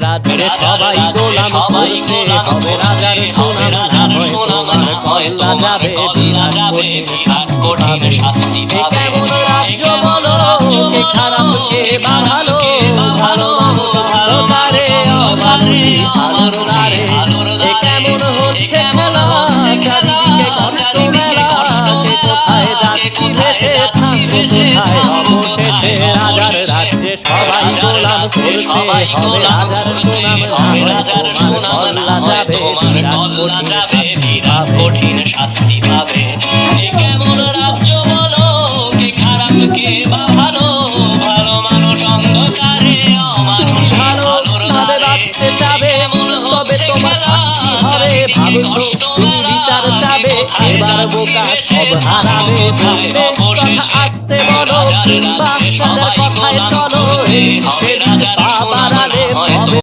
রাজ্যে সবাই গোলাম করতে হবে রাজার সুনাম না হয় তোমার কল্লা যাবে বিরাট কঠিন শাস্তি পাবে। কেমন রাজ্য বলো কে খারাপ কে ভালো, ভালো মানুষ অন্ধকারে অমানুষী আলোর দ্বারে। কেমন হচ্ছে খেলা চারিদিকে কষ্ট মেলা, কে কোথায় যাচ্ছি ভেসে থাকবো কোথায় অবশেষে রাজার রাজ্যে সবাই গোলাম করতে হবে রাজার সুনাম না হয় তোমার কল্লা যাবে বিরাট কঠিন শাস্তি পাবে। কেমন রাজ্য বলো কে খারাপ কে বা ভালো, ভালো মানুষ অন্ধকারে অমানুষ আলোর দ্বারে। বাঁচতে চাবে তবে তোমার শাস্তি হবে ভাবছো তুমি বিচার চাবে এবার বোকা সব হারাবে। বলবে কথা আসতে বলো কিংবা কথায় চলো, বাবারালে